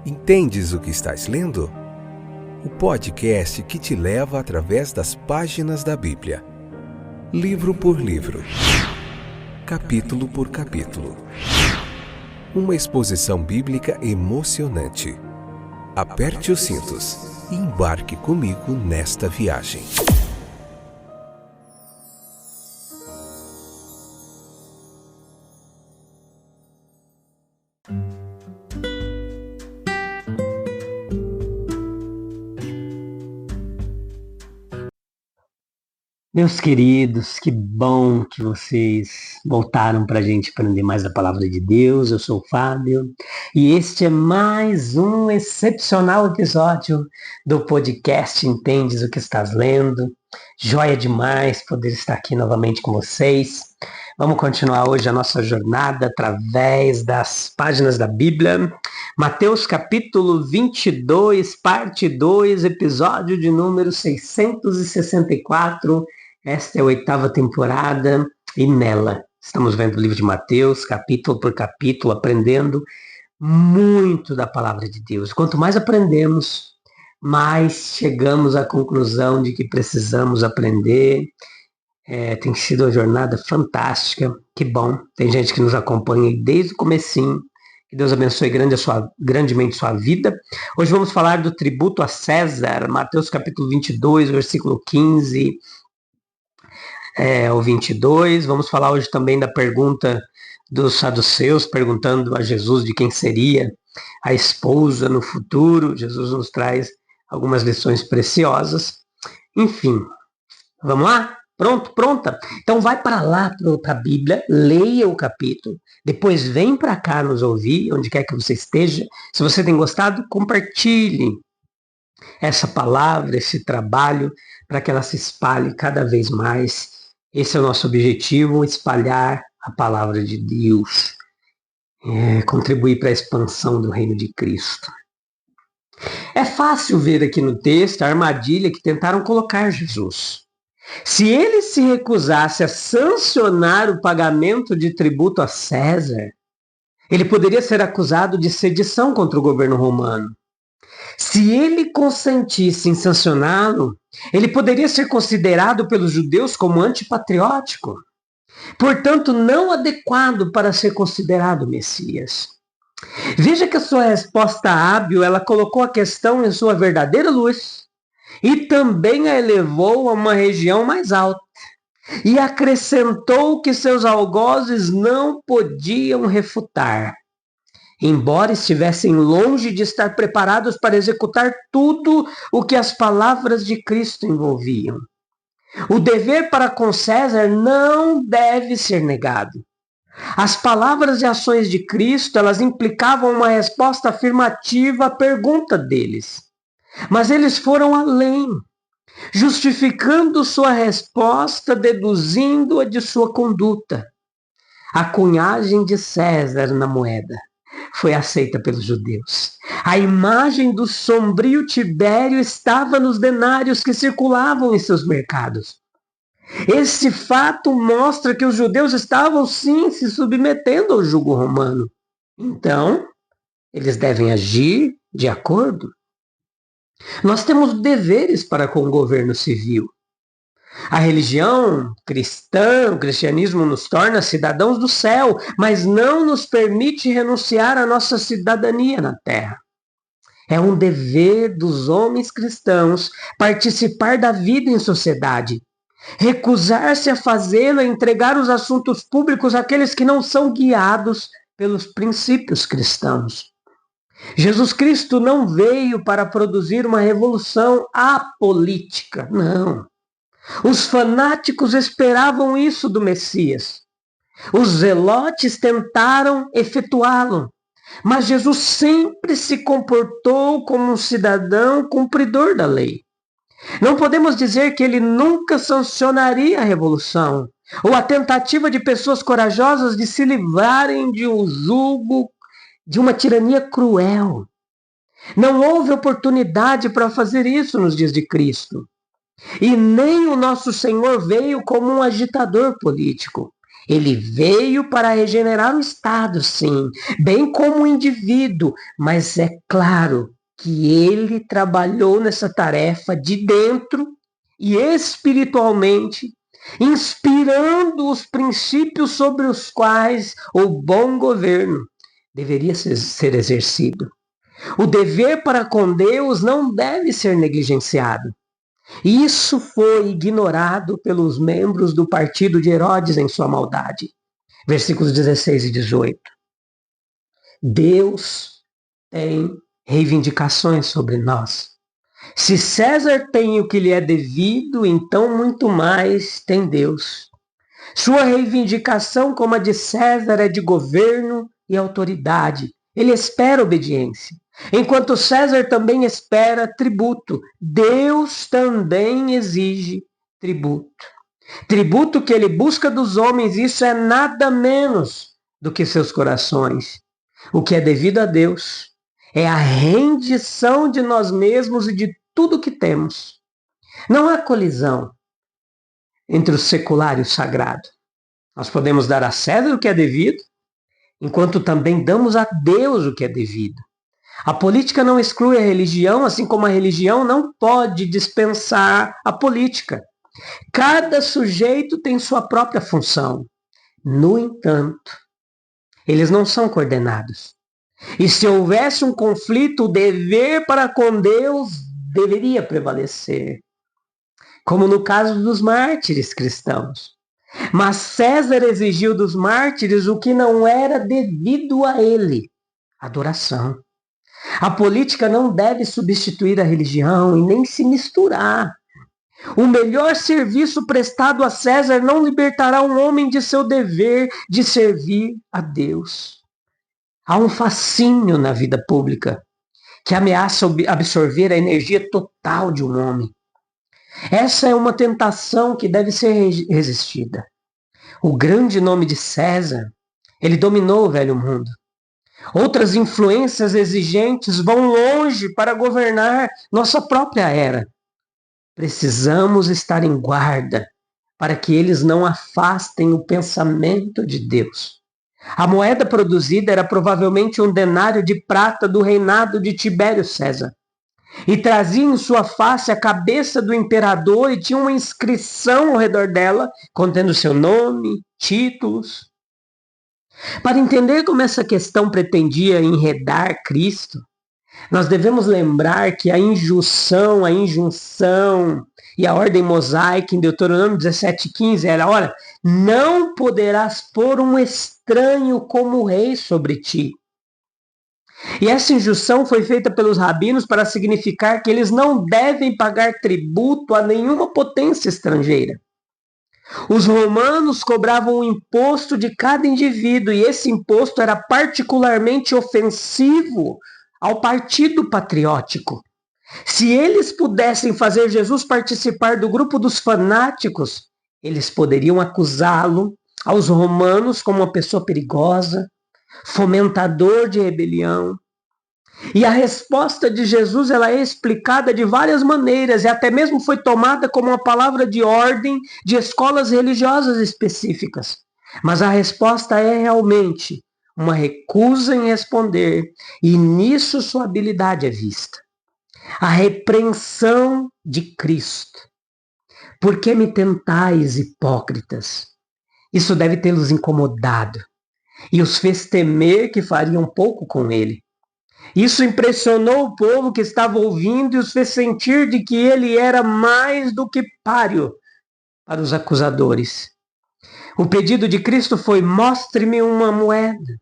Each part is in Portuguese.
Entendes o que estás lendo? O podcast que te leva através das páginas da Bíblia, livro por livro, capítulo por capítulo. Uma exposição bíblica emocionante. Aperte os cintos e embarque comigo nesta viagem. Meus queridos, que bom que vocês voltaram para a gente aprender mais da Palavra de Deus. Eu sou o Fábio e este é mais um excepcional episódio do podcast Entendes o que estás lendo. Joia demais poder estar aqui novamente com vocês. Vamos continuar hoje a nossa jornada através das páginas da Bíblia. Mateus capítulo 22, parte 2, episódio de número 664. Esta é a 8ª temporada e nela estamos vendo o livro de Mateus, capítulo por capítulo, aprendendo muito da palavra de Deus. Quanto mais aprendemos, mais chegamos à conclusão de que precisamos aprender. Tem sido uma jornada fantástica, que bom. Tem gente que nos acompanha desde o comecinho. Que Deus abençoe grandemente sua vida. Hoje vamos falar do tributo a César, Mateus capítulo 22, versículo 15 ao 22. Vamos falar hoje também da pergunta dos saduceus, perguntando a Jesus de quem seria a esposa no futuro. Jesus nos traz algumas lições preciosas. Enfim, vamos lá? Pronto? Pronta? Então vai para lá, para a Bíblia, leia o capítulo, depois vem para cá nos ouvir, onde quer que você esteja. Se você tem gostado, compartilhe essa palavra, esse trabalho, para que ela se espalhe cada vez mais. Esse é o nosso objetivo, espalhar a palavra de Deus, contribuir para a expansão do reino de Cristo. É fácil ver aqui no texto a armadilha que tentaram colocar Jesus. Se ele se recusasse a sancionar o pagamento de tributo a César, ele poderia ser acusado de sedição contra o governo romano. Se ele consentisse em sancioná-lo, ele poderia ser considerado pelos judeus como antipatriótico, portanto não adequado para ser considerado Messias. Veja que a sua resposta hábil, ela colocou a questão em sua verdadeira luz e também a elevou a uma região mais alta e acrescentou que seus algozes não podiam refutar, embora estivessem longe de estar preparados para executar tudo o que as palavras de Cristo envolviam. O dever para com César não deve ser negado. As palavras e ações de Cristo, elas implicavam uma resposta afirmativa à pergunta deles. Mas eles foram além, justificando sua resposta, deduzindo-a de sua conduta. A cunhagem de César na moeda foi aceita pelos judeus. A imagem do sombrio Tibério estava nos denários que circulavam em seus mercados. Esse fato mostra que os judeus estavam sim se submetendo ao jugo romano. Então, eles devem agir de acordo. Nós temos deveres para com o governo civil. A religião cristã, o cristianismo nos torna cidadãos do céu, mas não nos permite renunciar à nossa cidadania na terra. É um dever dos homens cristãos participar da vida em sociedade, recusar-se a fazê-lo, a entregar os assuntos públicos àqueles que não são guiados pelos princípios cristãos. Jesus Cristo não veio para produzir uma revolução apolítica, não. Os fanáticos esperavam isso do Messias. Os zelotes tentaram efetuá-lo, mas Jesus sempre se comportou como um cidadão cumpridor da lei. Não podemos dizer que ele nunca sancionaria a revolução, ou a tentativa de pessoas corajosas de se livrarem de um jugo, de uma tirania cruel. Não houve oportunidade para fazer isso nos dias de Cristo. E nem o nosso Senhor veio como um agitador político. Ele veio para regenerar o Estado, sim, bem como o indivíduo, mas é claro que ele trabalhou nessa tarefa de dentro e espiritualmente, inspirando os princípios sobre os quais o bom governo deveria ser exercido. O dever para com Deus não deve ser negligenciado. Isso foi ignorado pelos membros do partido de Herodes em sua maldade. Versículos 16 e 18. Deus tem reivindicações sobre nós. Se César tem o que lhe é devido, então muito mais tem Deus. Sua reivindicação, como a de César, é de governo e autoridade. Ele espera obediência. Enquanto César também espera tributo, Deus também exige tributo. Tributo que ele busca dos homens, isso é nada menos do que seus corações. O que é devido a Deus é a rendição de nós mesmos e de tudo que temos. Não há colisão entre o secular e o sagrado. Nós podemos dar a César o que é devido, enquanto também damos a Deus o que é devido. A política não exclui a religião, assim como a religião não pode dispensar a política. Cada sujeito tem sua própria função. No entanto, eles não são coordenados. E se houvesse um conflito, o dever para com Deus deveria prevalecer, como no caso dos mártires cristãos. Mas César exigiu dos mártires o que não era devido a ele: adoração. A política não deve substituir a religião e nem se misturar. O melhor serviço prestado a César não libertará um homem de seu dever de servir a Deus. Há um fascínio na vida pública que ameaça absorver a energia total de um homem. Essa é uma tentação que deve ser resistida. O grande nome de César, ele dominou o velho mundo. Outras influências exigentes vão longe para governar nossa própria era. Precisamos estar em guarda para que eles não afastem o pensamento de Deus. A moeda produzida era provavelmente um denário de prata do reinado de Tibério César. E trazia em sua face a cabeça do imperador e tinha uma inscrição ao redor dela, contendo seu nome, títulos. Para entender como essa questão pretendia enredar Cristo, nós devemos lembrar que a injunção e a ordem mosaica em Deuteronômio 17,15 era: olha, não poderás pôr um estranho como rei sobre ti. E essa injunção foi feita pelos rabinos para significar que eles não devem pagar tributo a nenhuma potência estrangeira. Os romanos cobravam o imposto de cada indivíduo e esse imposto era particularmente ofensivo ao partido patriótico. Se eles pudessem fazer Jesus participar do grupo dos fanáticos, eles poderiam acusá-lo aos romanos como uma pessoa perigosa, fomentador de rebelião. E a resposta de Jesus ela é explicada de várias maneiras e até mesmo foi tomada como uma palavra de ordem de escolas religiosas específicas. Mas a resposta é realmente uma recusa em responder e nisso sua habilidade é vista. A repreensão de Cristo. Por que me tentais, hipócritas? Isso deve tê-los incomodado e os fez temer que fariam pouco com ele. Isso impressionou o povo que estava ouvindo e os fez sentir de que ele era mais do que páreo para os acusadores. O pedido de Cristo foi: mostre-me uma moeda.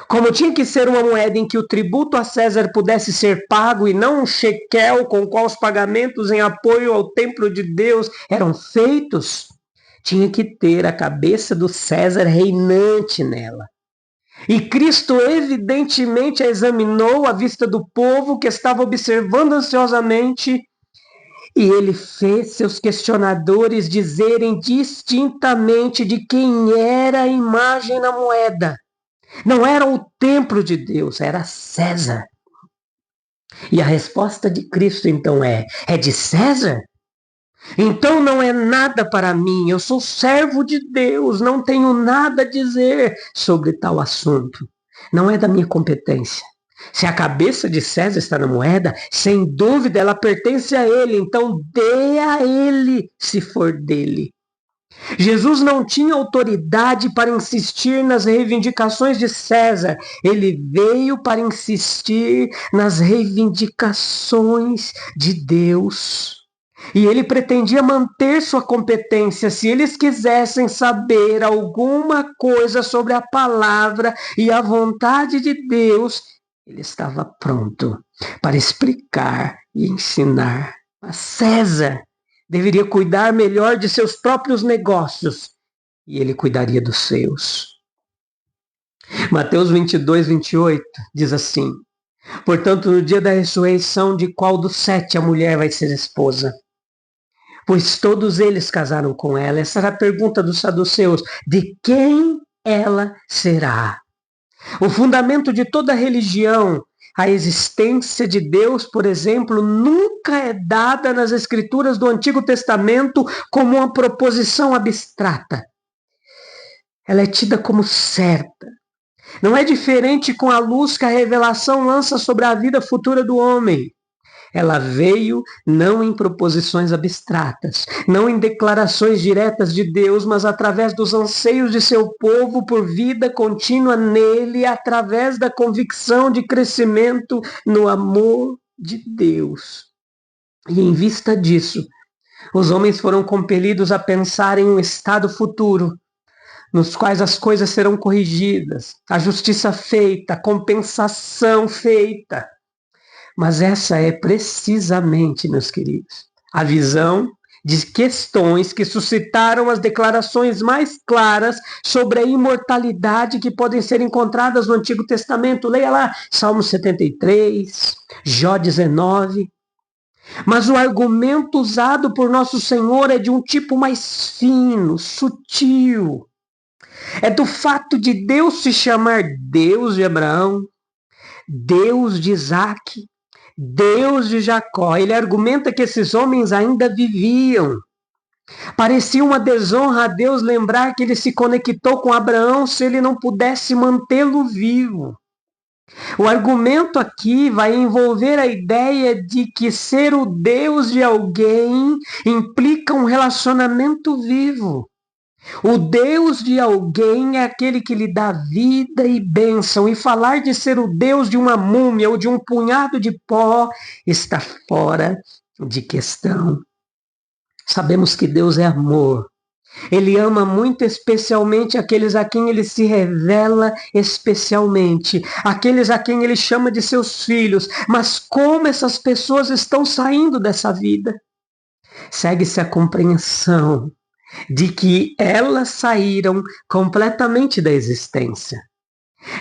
Como tinha que ser uma moeda em que o tributo a César pudesse ser pago e não um shekel com qual os pagamentos em apoio ao templo de Deus eram feitos, tinha que ter a cabeça do César reinante nela. E Cristo evidentemente a examinou à vista do povo que estava observando ansiosamente e ele fez seus questionadores dizerem distintamente de quem era a imagem na moeda. Não era o templo de Deus, era César. E a resposta de Cristo então é de César? Então não é nada para mim, eu sou servo de Deus, não tenho nada a dizer sobre tal assunto. Não é da minha competência. Se a cabeça de César está na moeda, sem dúvida ela pertence a ele, então dê a ele se for dele. Jesus não tinha autoridade para insistir nas reivindicações de César. Ele veio para insistir nas reivindicações de Deus. E ele pretendia manter sua competência. Se eles quisessem saber alguma coisa sobre a palavra e a vontade de Deus, ele estava pronto para explicar e ensinar. Mas César deveria cuidar melhor de seus próprios negócios e ele cuidaria dos seus. Mateus 22, 28 diz assim: portanto, no dia da ressurreição, de qual dos 7 a mulher vai ser esposa? Pois todos eles casaram com ela. Essa era a pergunta dos saduceus: de quem ela será? O fundamento de toda religião, a existência de Deus, por exemplo, nunca é dada nas escrituras do Antigo Testamento como uma proposição abstrata. Ela é tida como certa. Não é diferente com a luz que a revelação lança sobre a vida futura do homem. Ela veio não em proposições abstratas, não em declarações diretas de Deus, mas através dos anseios de seu povo por vida contínua nele, através da convicção de crescimento no amor de Deus. E em vista disso, os homens foram compelidos a pensar em um estado futuro, nos quais as coisas serão corrigidas, a justiça feita, a compensação feita. Mas essa é precisamente, meus queridos, a visão de questões que suscitaram as declarações mais claras sobre a imortalidade que podem ser encontradas no Antigo Testamento. Leia lá Salmo 73, Jó 19. Mas o argumento usado por nosso Senhor é de um tipo mais fino, sutil. É do fato de Deus se chamar Deus de Abraão, Deus de Isaque, Deus de Jacó. Ele argumenta que esses homens ainda viviam. Parecia uma desonra a Deus lembrar que ele se conectou com Abraão se ele não pudesse mantê-lo vivo. O argumento aqui vai envolver a ideia de que ser o Deus de alguém implica um relacionamento vivo. O Deus de alguém é aquele que lhe dá vida e bênção, e falar de ser o Deus de uma múmia ou de um punhado de pó está fora de questão. Sabemos que Deus é amor. Ele ama muito especialmente aqueles a quem ele se revela especialmente, aqueles a quem ele chama de seus filhos. Mas como essas pessoas estão saindo dessa vida? Segue-se a compreensão de que elas saíram completamente da existência.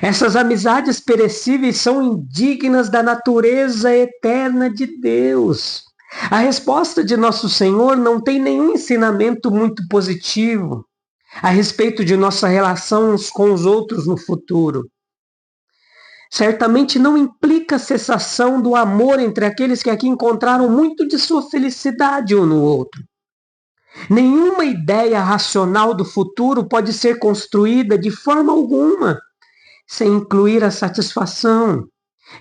Essas amizades perecíveis são indignas da natureza eterna de Deus. A resposta de nosso Senhor não tem nenhum ensinamento muito positivo a respeito de nossa relação uns com os outros no futuro. Certamente não implica a cessação do amor entre aqueles que aqui encontraram muito de sua felicidade um no outro. Nenhuma ideia racional do futuro pode ser construída de forma alguma sem incluir a satisfação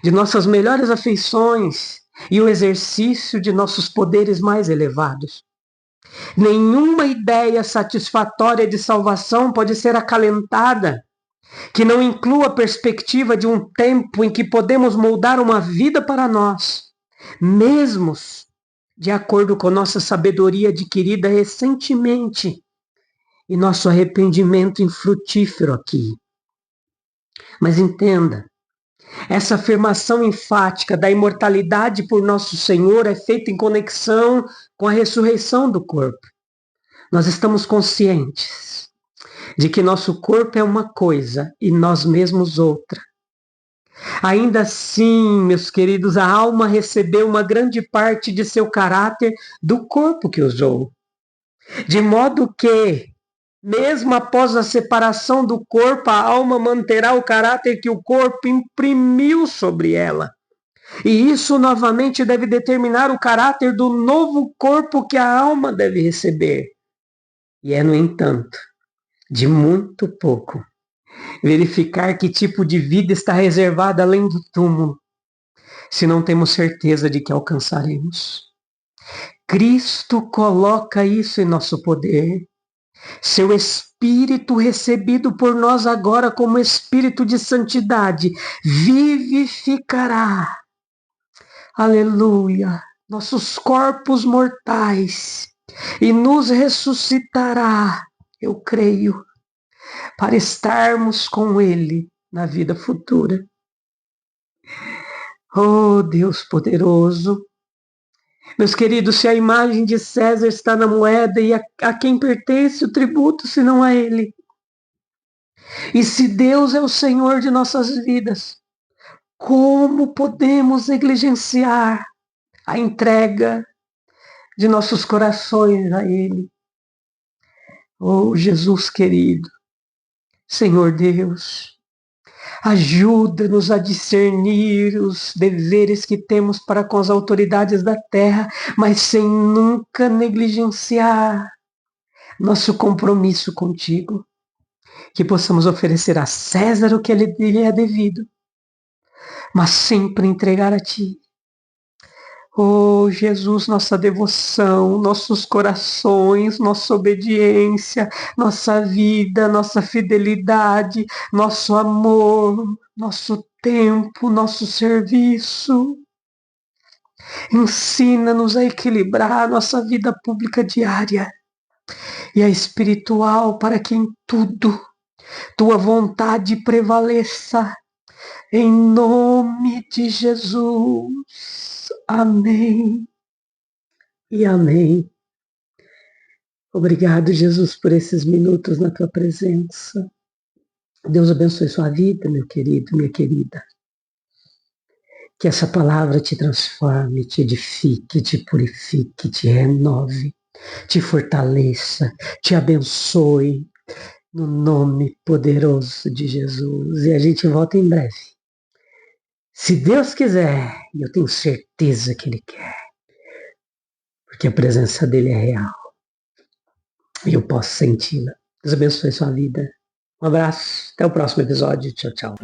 de nossas melhores afeições e o exercício de nossos poderes mais elevados. Nenhuma ideia satisfatória de salvação pode ser acalentada que não inclua a perspectiva de um tempo em que podemos moldar uma vida para nós, mesmos de acordo com nossa sabedoria adquirida recentemente e nosso arrependimento infrutífero aqui. Mas entenda, essa afirmação enfática da imortalidade por nosso Senhor é feita em conexão com a ressurreição do corpo. Nós estamos conscientes de que nosso corpo é uma coisa e nós mesmos outra. Ainda assim, meus queridos, a alma recebeu uma grande parte de seu caráter do corpo que usou. De modo que, mesmo após a separação do corpo, a alma manterá o caráter que o corpo imprimiu sobre ela. E isso novamente deve determinar o caráter do novo corpo que a alma deve receber. E é, no entanto, de muito pouco verificar que tipo de vida está reservada além do túmulo, se não temos certeza de que alcançaremos. Cristo coloca isso em nosso poder. Seu Espírito recebido por nós agora como Espírito de santidade vivificará, aleluia, nossos corpos mortais e nos ressuscitará, eu creio, para estarmos com Ele na vida futura. Oh, Deus poderoso! Meus queridos, se a imagem de César está na moeda e a quem pertence o tributo, se não a ele? E se Deus é o Senhor de nossas vidas, como podemos negligenciar a entrega de nossos corações a Ele? Oh, Jesus querido, Senhor Deus, ajuda-nos a discernir os deveres que temos para com as autoridades da terra, mas sem nunca negligenciar nosso compromisso contigo. Que possamos oferecer a César o que lhe é devido, mas sempre entregar a Ti. Oh, Jesus, nossa devoção, nossos corações, nossa obediência, nossa vida, nossa fidelidade, nosso amor, nosso tempo, nosso serviço. Ensina-nos a equilibrar a nossa vida pública diária e a espiritual, para que em tudo Tua vontade prevaleça. Em nome de Jesus. Amém e amém. Obrigado, Jesus, por esses minutos na Tua presença. Deus abençoe sua vida, meu querido, minha querida. Que essa palavra te transforme, te edifique, te purifique, te renove, te fortaleça, te abençoe, no nome poderoso de Jesus. E a gente volta em breve. Se Deus quiser, e eu tenho certeza que Ele quer, porque a presença dEle é real. E eu posso senti-la. Deus abençoe sua vida. Um abraço, até o próximo episódio. Tchau, tchau.